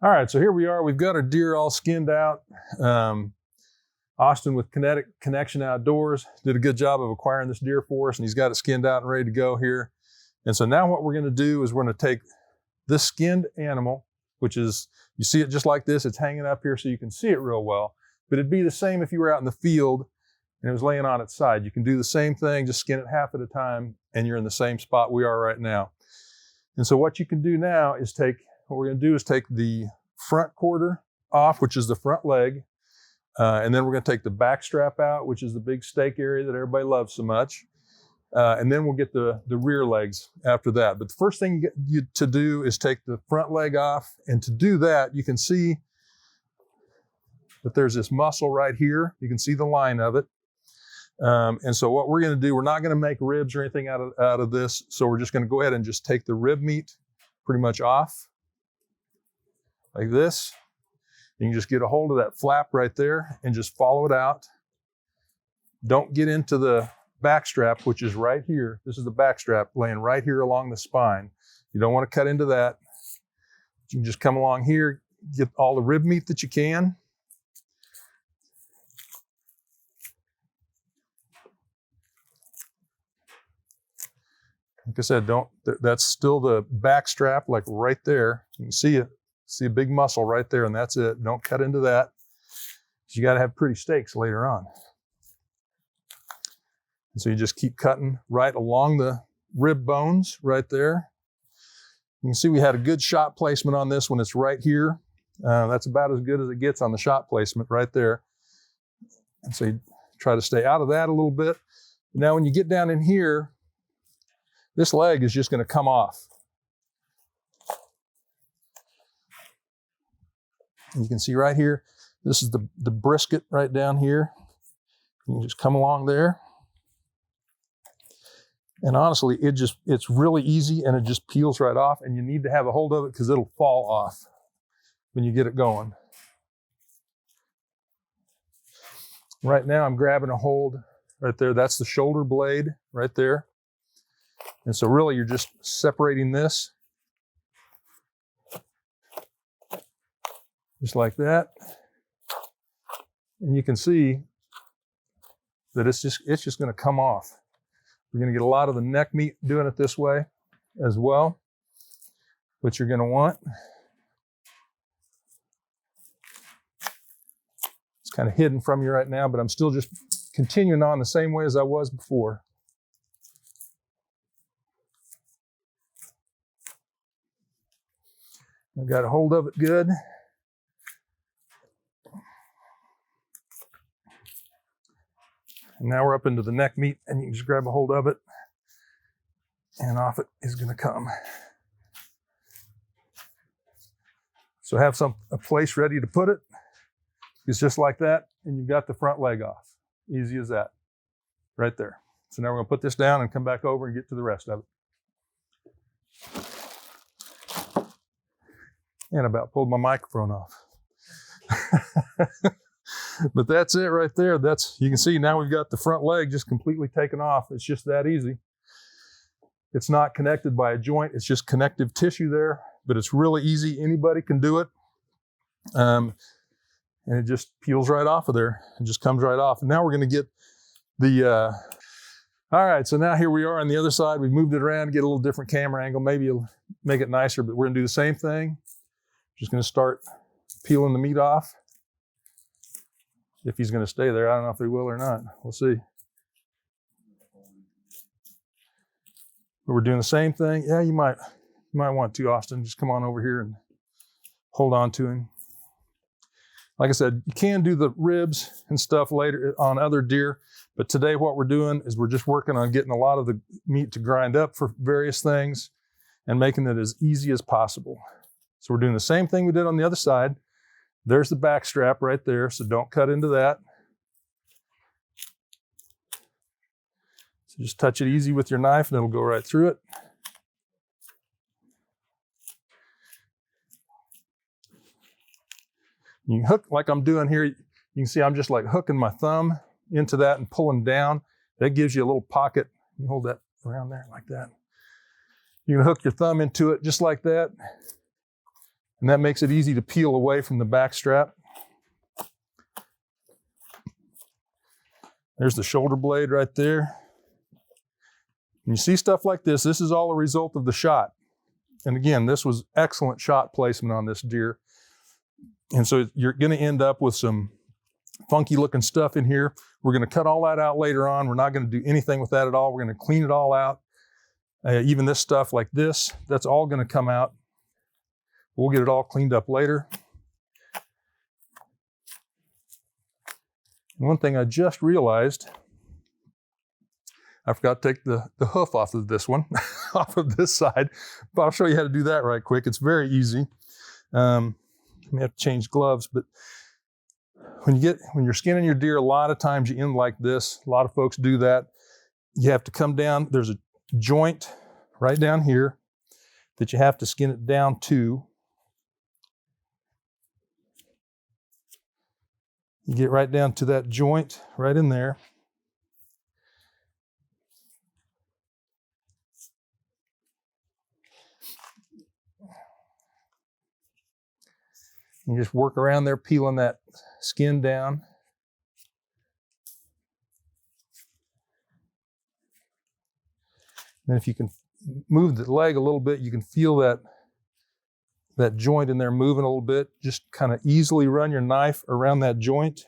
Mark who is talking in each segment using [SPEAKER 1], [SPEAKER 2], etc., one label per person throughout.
[SPEAKER 1] All right, so here we are. We've got our deer all skinned out. Austin with Kinetic Connection Outdoors did a good job of acquiring this deer for us, and he's got it skinned out and ready to go here. And so now what we're going to do is we're going to take this skinned animal, which is, you see it just like this, it's hanging up here so you can see it real well, but it'd be the same if you were out in the field and it was laying on its side. You can do the same thing, just skin it half at a time, and you're in the same spot we are right now. And so what you can do now is what we're going to do is take the front quarter off, which is the front leg, and then we're going to take the back strap out, which is the big steak area that everybody loves so much. And then we'll get the rear legs after that. But the first thing you to do is take the front leg off. And to do that, you can see that there's this muscle right here. You can see the line of it. And so what we're going to do, we're not going to make ribs or anything out of this. So we're just going to go ahead and just take the rib meat pretty much off like this. You can just get a hold of that flap right there and just follow it out. Don't get into the back strap, which is right here. This is the back strap laying right here along the spine. You don't want to cut into that. You can just come along here, get all the rib meat that you can. Like I said, that's still the back strap, like right there. You can see it. See a big muscle right there, and that's it. Don't cut into that. You got to have pretty steaks later on. And so you just keep cutting right along the rib bones right there. You can see we had a good shot placement on this one. It's right here. That's about as good as it gets on the shot placement right there. And so you try to stay out of that a little bit. Now when you get down in here, this leg is just going to come off. You can see right here, this is the brisket right down here. You can just come along there. And honestly, it's really easy, and it just peels right off, and you need to have a hold of it because it'll fall off when you get it going. Right now I'm grabbing a hold right there. That's the shoulder blade right there. And so really you're just separating this. Just like that. And you can see that it's just going to come off. You're going to get a lot of the neck meat doing it this way as well, which you're going to want. It's kind of hidden from you right now, but I'm still just continuing on the same way as I was before. I've got a hold of it good. And now we're up into the neck meat, and you can just grab a hold of it, and off it is going to come. So have a place ready to put it. It's just like that, and you've got the front leg off. Easy as that, right there. So now we're going to put this down and come back over and get to the rest of it. And about pulled my microphone off. But that's it right there. You can see now we've got the front leg just completely taken off. It's just that easy. It's not connected by a joint. It's just connective tissue there, but it's really easy. Anybody can do it. And it just peels right off of there. It just comes right off. And now we're going to get all right, so now here we are on the other side. We've moved it around to get a little different camera angle. Maybe it'll make it nicer, but we're going to do the same thing. Just going to start peeling the meat off. If he's going to stay there, I don't know if he will or not. We'll see. But we're doing the same thing. Yeah, you might want to, Austin. Just come on over here and hold on to him. Like I said, you can do the ribs and stuff later on other deer, but today what we're doing is we're just working on getting a lot of the meat to grind up for various things and making it as easy as possible. So we're doing the same thing we did on the other side. There's the back strap right there, so don't cut into that. So just touch it easy with your knife and it'll go right through it. You can hook like I'm doing here. You can see I'm just like hooking my thumb into that and pulling down. That gives you a little pocket. You hold that around there like that. You can hook your thumb into it just like that. And that makes it easy to peel away from the backstrap. There's the shoulder blade right there. And you see stuff like this, this is all a result of the shot. And again, this was excellent shot placement on this deer. And so you're gonna end up with some funky looking stuff in here. We're gonna cut all that out later on. We're not gonna do anything with that at all. We're gonna clean it all out. Even this stuff like this, that's all gonna come out. We'll get it all cleaned up later. And one thing I just realized, I forgot to take the hoof off of this one, off of this side, but I'll show you how to do that right quick. It's very easy. You may have to change gloves, but when you're skinning your deer, a lot of times you end like this. A lot of folks do that. You have to come down. There's a joint right down here that you have to skin it down to. You get right down to that joint right in there. You just work around there, peeling that skin down. And if you can move the leg a little bit, you can feel that joint in there moving a little bit. Just kind of easily run your knife around that joint.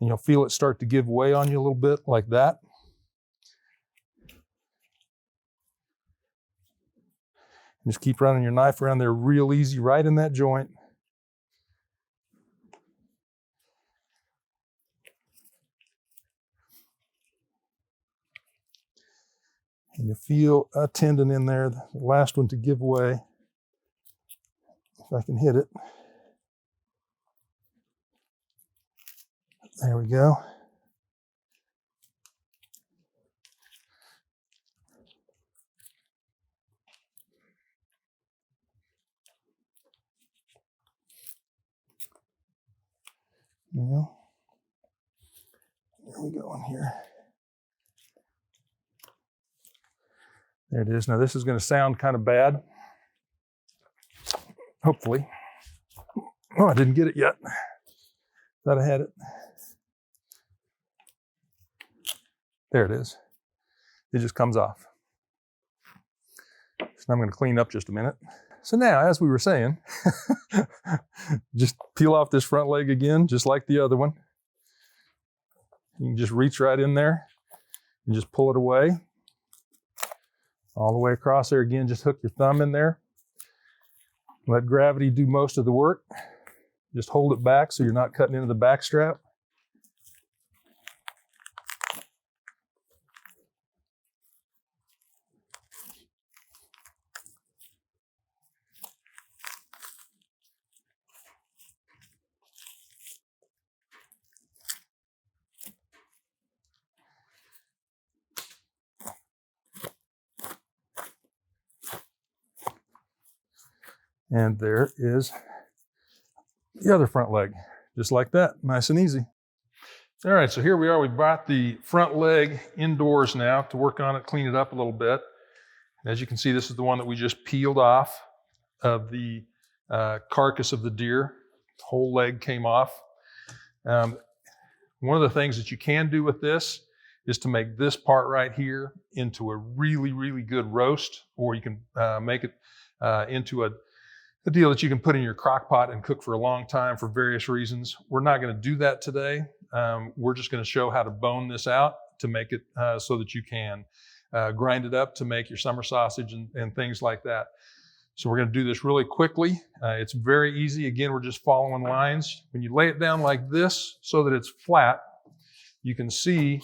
[SPEAKER 1] And you'll feel it start to give way on you a little bit like that. Just keep running your knife around there real easy, right in that joint. And you feel a tendon in there, the last one to give way. If I can hit it. There we go. Well, there we go in here. There it is. Now this is going to sound kind of bad. Hopefully. Oh, I didn't get it yet. Thought I had it. There it is. It just comes off. So now I'm going to clean up just a minute. So now, as we were saying, just peel off this front leg again, just like the other one. You can just reach right in there and just pull it away. All the way across there again, just hook your thumb in there. Let gravity do most of the work. Just hold it back so you're not cutting into the back strap. And there is the other front leg, just like that, nice and easy. All right, so here we are. We brought the front leg indoors now to work on it, clean it up a little bit. As you can see, this is the one that we just peeled off of the carcass of the deer. The whole leg came off. One of the things that you can do with this is to make this part right here into a really, really good roast, or you can make it into a deal that you can put in your crock pot and cook for a long time for various reasons. We're not going to do that today. We're just going to show how to bone this out to make it so that you can grind it up to make your summer sausage and things like that. So we're going to do this really quickly. It's very easy. Again, we're just following lines. When you lay it down like this so that it's flat, you can see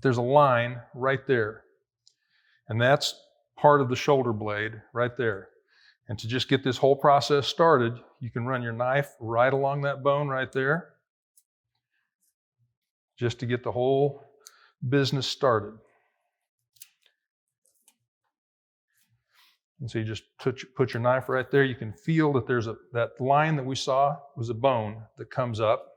[SPEAKER 1] there's a line right there. And that's part of the shoulder blade right there. And to just get this whole process started, you can run your knife right along that bone right there, just to get the whole business started. And so you just put your knife right there. You can feel that there's that line that we saw was a bone that comes up.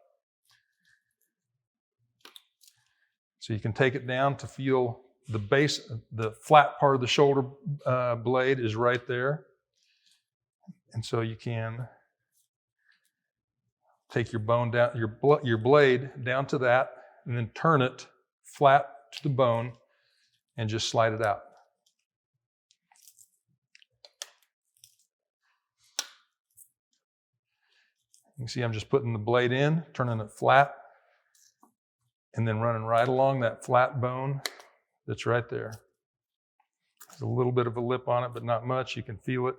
[SPEAKER 1] So you can take it down to feel the base, the flat part of the shoulder blade is right there. And so you can take your bone down, your blade down to that, and then turn it flat to the bone and just slide it out. You can see I'm just putting the blade in, turning it flat, and then running right along that flat bone that's right there. There's a little bit of a lip on it, but not much. You can feel it.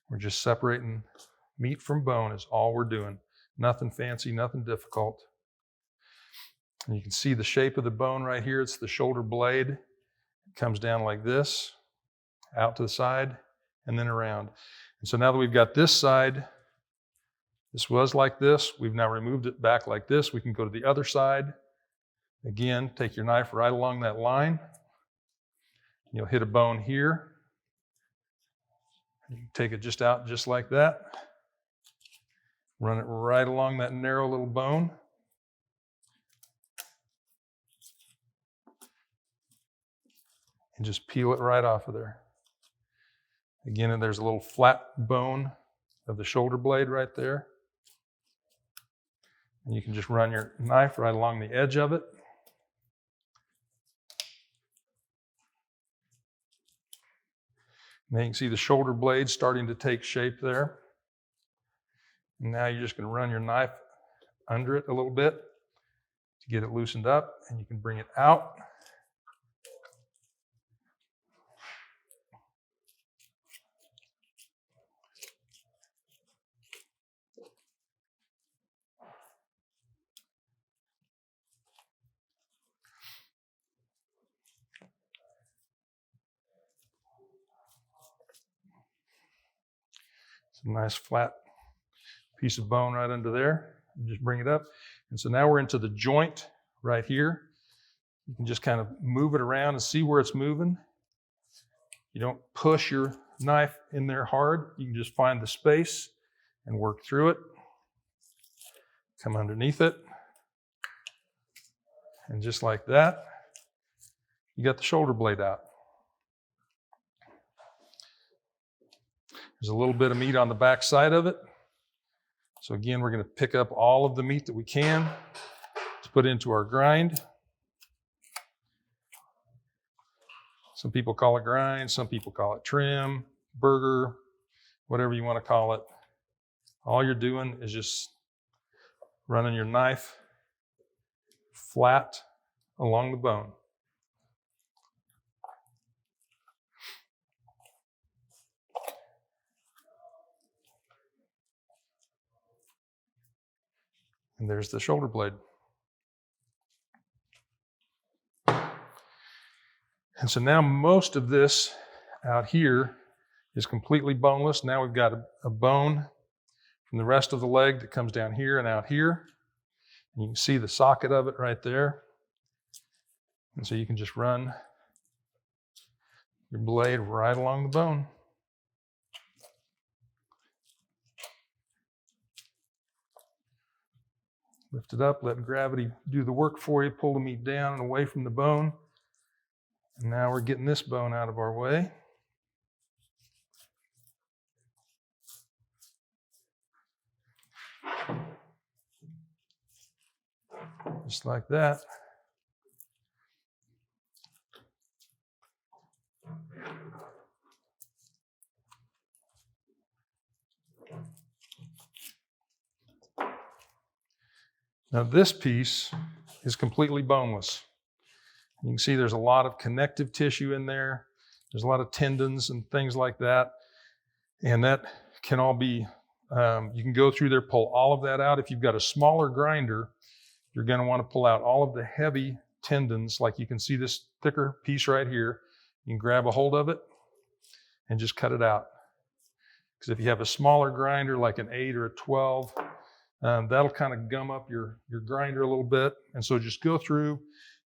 [SPEAKER 1] We're just separating meat from bone is all we're doing. Nothing fancy, nothing difficult. And you can see the shape of the bone right here. It's the shoulder blade. It comes down like this, out to the side, and then around. And so now that we've got this side, this was like this. We've now removed it back like this. We can go to the other side. Again, take your knife right along that line. You'll hit a bone here. You can take it just out just like that. Run it right along that narrow little bone. And just peel it right off of there. Again, and there's a little flat bone of the shoulder blade right there. And you can just run your knife right along the edge of it. Now you can see the shoulder blade starting to take shape there. And now you're just going to run your knife under it a little bit to get it loosened up, and you can bring it out. It's a nice flat piece of bone right under there. And just bring it up. And so now we're into the joint right here. You can just kind of move it around and see where it's moving. You don't push your knife in there hard. You can just find the space and work through it. Come underneath it. And just like that, you got the shoulder blade out. There's a little bit of meat on the back side of it. So again, we're going to pick up all of the meat that we can to put into our grind. Some people call it grind, some people call it trim, burger, whatever you want to call it. All you're doing is just running your knife flat along the bone. And there's the shoulder blade. And so now most of this out here is completely boneless. Now we've got a bone from the rest of the leg that comes down here and out here. And you can see the socket of it right there. And so you can just run your blade right along the bone. Lift it up, let gravity do the work for you, pull the meat down and away from the bone. And now we're getting this bone out of our way. Just like that. Now this piece is completely boneless. You can see there's a lot of connective tissue in there. There's a lot of tendons and things like that. And that can all be, you can go through there, pull all of that out. If you've got a smaller grinder, you're going to want to pull out all of the heavy tendons. Like you can see this thicker piece right here. You can grab a hold of it and just cut it out. Because if you have a smaller grinder, like an 8 or a 12, that'll kind of gum up your grinder a little bit. And so just go through,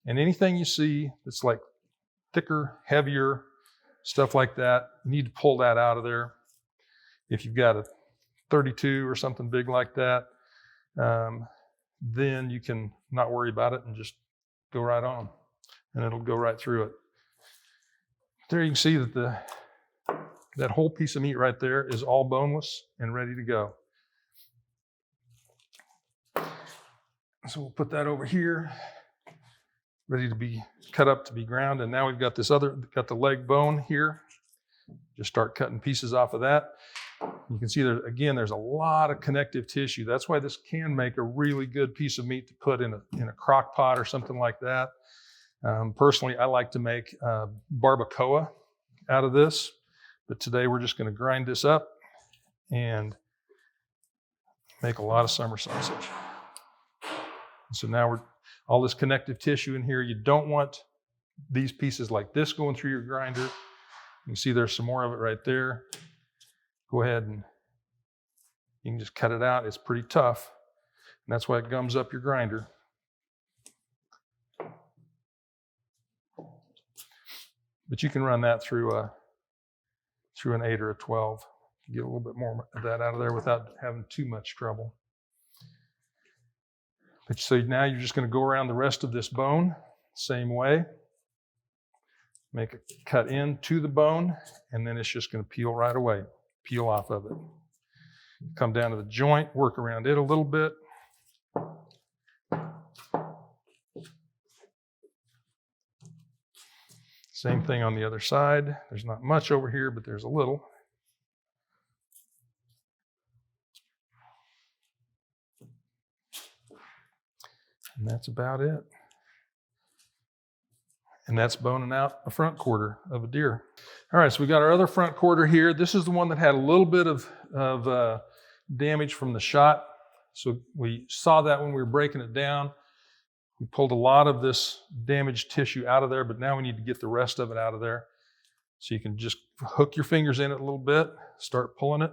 [SPEAKER 1] and anything you see that's like thicker, heavier, stuff like that, you need to pull that out of there. If you've got a 32 or something big like that, then you can not worry about it and just go right on, and it'll go right through it. There you can see that that whole piece of meat right there is all boneless and ready to go. So we'll put that over here, ready to be cut up to be ground. And now we've got got the leg bone here. Just start cutting pieces off of that. You can see there's a lot of connective tissue. That's why this can make a really good piece of meat to put in a crock pot or something like that. Personally, I like to make barbacoa out of this, but today we're just going to grind this up and make a lot of summer sausage. So now all this connective tissue in here, you don't want these pieces like this going through your grinder. You can see there's some more of it right there. Go ahead and you can just cut it out. It's pretty tough, and that's why it gums up your grinder. But you can run that through an 8 or a 12. Get a little bit more of that out of there without having too much trouble. But so now you're just going to go around the rest of this bone, same way. Make a cut into the bone, and then it's just going to peel right away. Peel off of it. Come down to the joint, work around it a little bit. Same thing on the other side. There's not much over here, but there's a little. And that's about it. And that's boning out a front quarter of a deer. All right, so we got our other front quarter here. This is the one that had a little bit of damage from the shot. So we saw that when we were breaking it down. We pulled a lot of this damaged tissue out of there, but now we need to get the rest of it out of there. So you can just hook your fingers in it a little bit, start pulling it,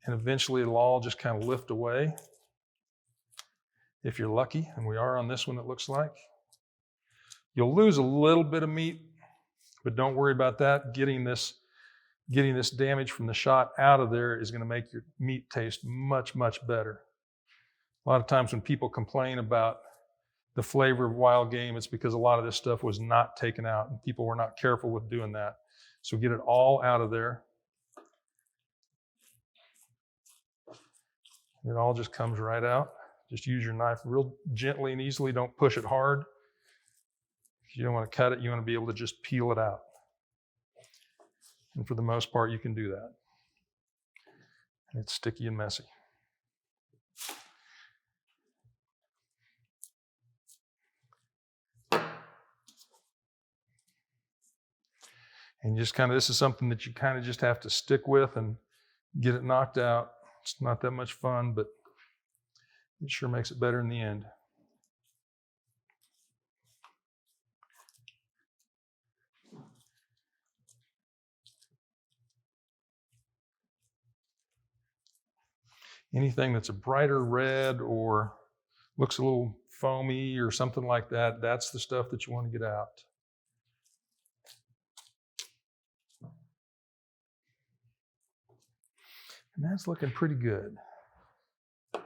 [SPEAKER 1] and eventually it'll all just kind of lift away. If you're lucky, and we are on this one, it looks like. You'll lose a little bit of meat, but don't worry about that. Getting this damage from the shot out of there is going to make your meat taste much, much better. A lot of times when people complain about the flavor of wild game, it's because a lot of this stuff was not taken out and people were not careful with doing that. So get it all out of there. It all just comes right out. Just use your knife real gently and easily. Don't push it hard. You don't want to cut it, you want to be able to just peel it out. And for the most part, you can do that. And it's sticky and messy. And just kind of, this is something that you kind of just have to stick with and get it knocked out. It's not that much fun, but it sure makes it better in the end. Anything that's a brighter red or looks a little foamy or something like that, that's the stuff that you want to get out. And that's looking pretty good. Oh,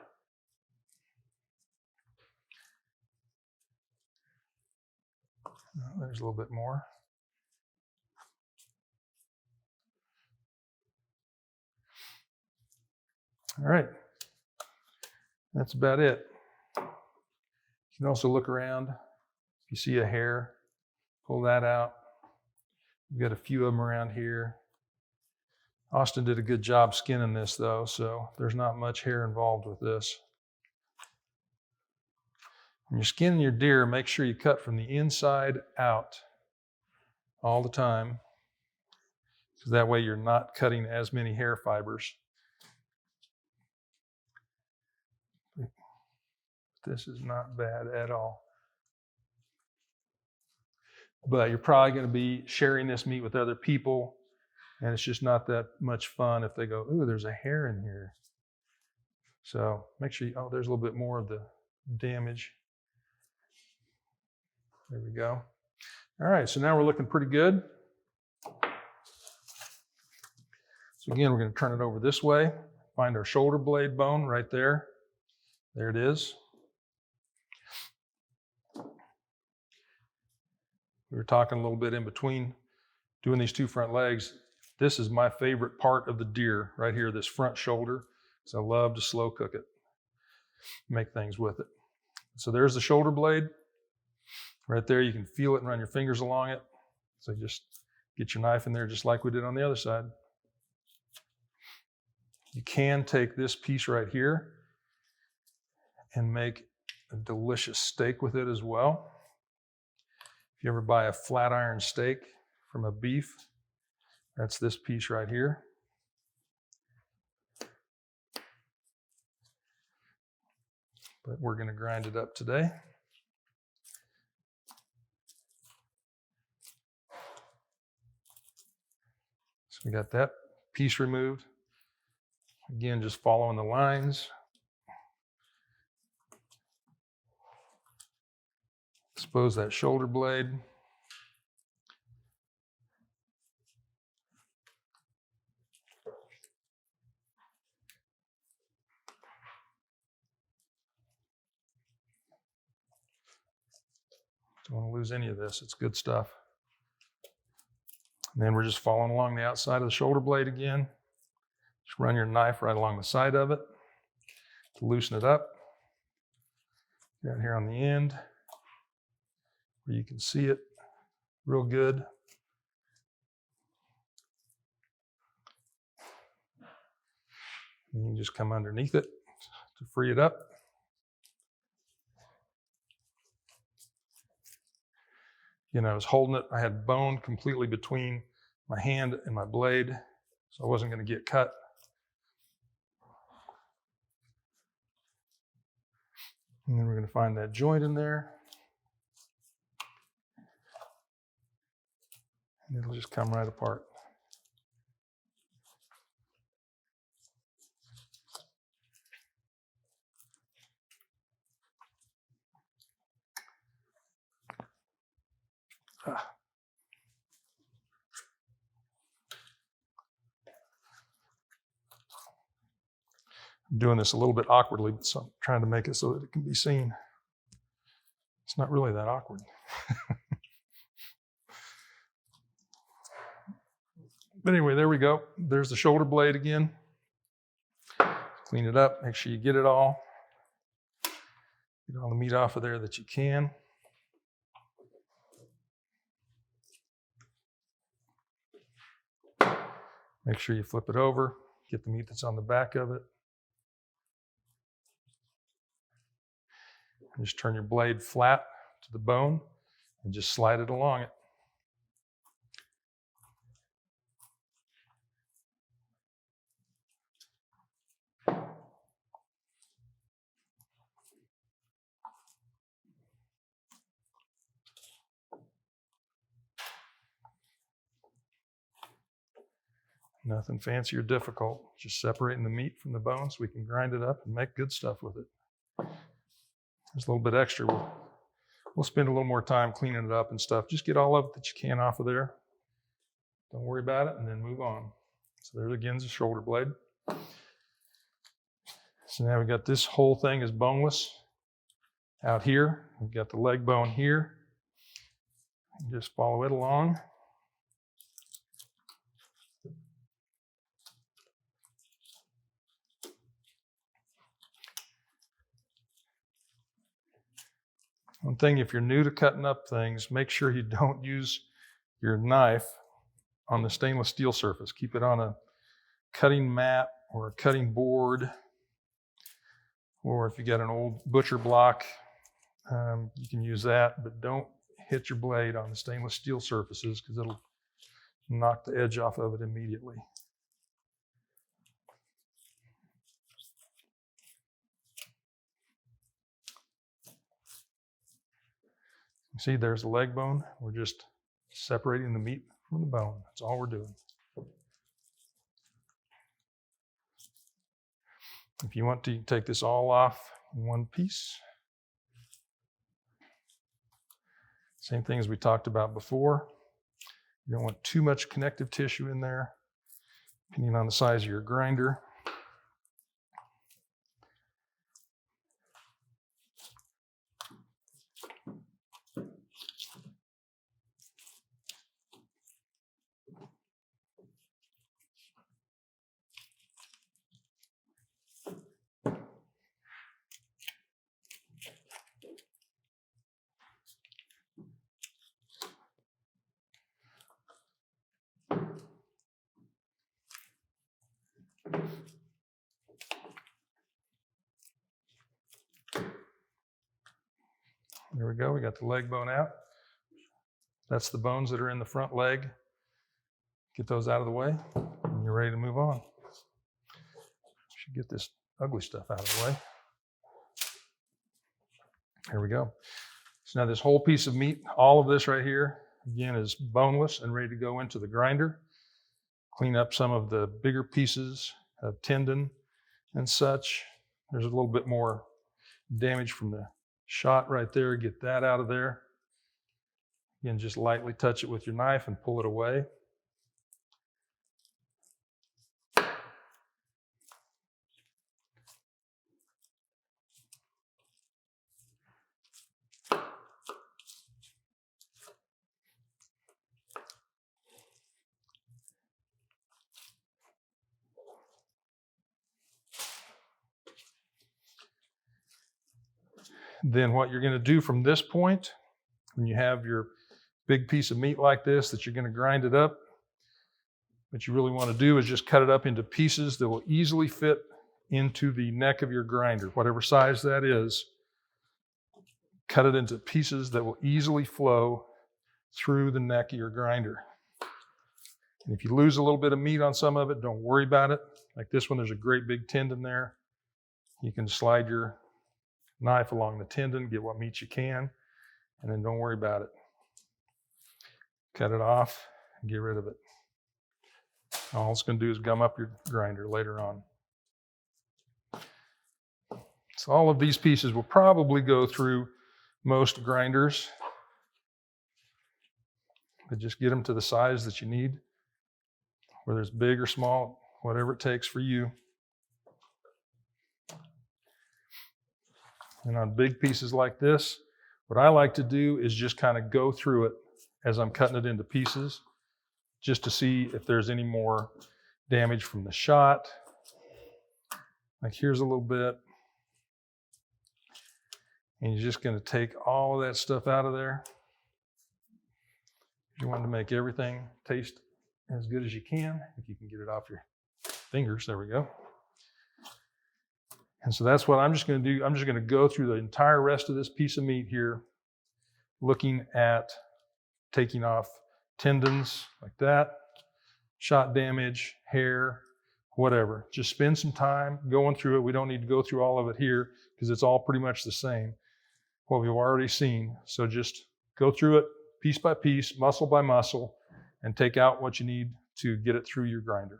[SPEAKER 1] there's a little bit more. All right, that's about it. You can also look around. If you see a hair, pull that out. We've got a few of them around here. Austin did a good job skinning this though, so there's not much hair involved with this. When you're skinning your deer, make sure you cut from the inside out all the time, because that way you're not cutting as many hair fibers. This is not bad at all. But you're probably going to be sharing this meat with other people, and it's just not that much fun if they go, ooh, there's a hair in here. So make sure oh, there's a little bit more of the damage. There we go. All right, so now we're looking pretty good. So again, we're going to turn it over this way. Find our shoulder blade bone right there. There it is. We were talking a little bit in between doing these two front legs. This is my favorite part of the deer right here, this front shoulder, because I love to slow cook it, make things with it. So there's the shoulder blade. Right there, you can feel it and run your fingers along it. So just get your knife in there just like we did on the other side. You can take this piece right here and make a delicious steak with it as well. If you ever buy a flat iron steak from a beef, that's this piece right here. But we're going to grind it up today. So we got that piece removed. Again, just following the lines. Expose that shoulder blade. Don't want to lose any of this. It's good stuff. And then we're just following along the outside of the shoulder blade again. Just run your knife right along the side of it to loosen it up. Down here on the end where you can see it real good. And you just come underneath it to free it up. You know, I was holding it. I had bone completely between my hand and my blade, so I wasn't going to get cut. And then we're going to find that joint in there. And it'll just come right apart. I'm doing this a little bit awkwardly, so I'm trying to make it so that it can be seen. It's not really that awkward. But anyway, there we go. There's the shoulder blade again. Clean it up, make sure you get it all. Get all the meat off of there that you can. Make sure you flip it over, get the meat that's on the back of it. And just turn your blade flat to the bone and just slide it along it. Nothing fancy or difficult, just separating the meat from the bone so we can grind it up and make good stuff with it. There's a little bit extra. We'll spend a little more time cleaning it up and stuff. Just get all of it that you can off of there. Don't worry about it, and then move on. So there again is the shoulder blade. So now we got this whole thing is boneless out here. We've got the leg bone here. Just follow it along. One thing, if you're new to cutting up things, make sure you don't use your knife on the stainless steel surface. Keep it on a cutting mat or a cutting board, or if you got an old butcher block, you can use that, but don't hit your blade on the stainless steel surfaces because it'll knock the edge off of it immediately. You see, there's the leg bone. We're just separating the meat from the bone. That's all we're doing. If you want to, you can take this all off in one piece. Same thing as we talked about before. You don't want too much connective tissue in there, depending on the size of your grinder. we go. We got the leg bone out. That's the bones that are in the front leg. Get those out of the way, and you're ready to move on. Should get this ugly stuff out of the way. Here we go. So now this whole piece of meat, all of this right here, again, is boneless and ready to go into the grinder. Clean up some of the bigger pieces of tendon and such. There's a little bit more damage from the shot right there. Get that out of there. Again, just lightly touch it with your knife and pull it away. Then what you're going to do from this point, when you have your big piece of meat like this that you're going to grind it up, what you really want to do is just cut it up into pieces that will easily fit into the neck of your grinder, whatever size that is. Cut it into pieces that will easily flow through the neck of your grinder. And if you lose a little bit of meat on some of it, don't worry about it. Like this one, there's a great big tendon there. You can slide your knife along the tendon, get what meat you can, and then don't worry about it. Cut it off and get rid of it. All it's going to do is gum up your grinder later on. So all of these pieces will probably go through most grinders, but just get them to the size that you need, whether it's big or small, whatever it takes for you. And on big pieces like this, what I like to do is just kind of go through it as I'm cutting it into pieces, just to see if there's any more damage from the shot. Like here's a little bit. And you're just going to take all of that stuff out of there. You want to make everything taste as good as you can, if you can get it off your fingers. There we go. And so that's what I'm just going to do. I'm just going to go through the entire rest of this piece of meat here, looking at taking off tendons like that, shot damage, hair, whatever. Just spend some time going through it. We don't need to go through all of it here because it's all pretty much the same, what we've already seen. So just go through it piece by piece, muscle by muscle, and take out what you need to get it through your grinder.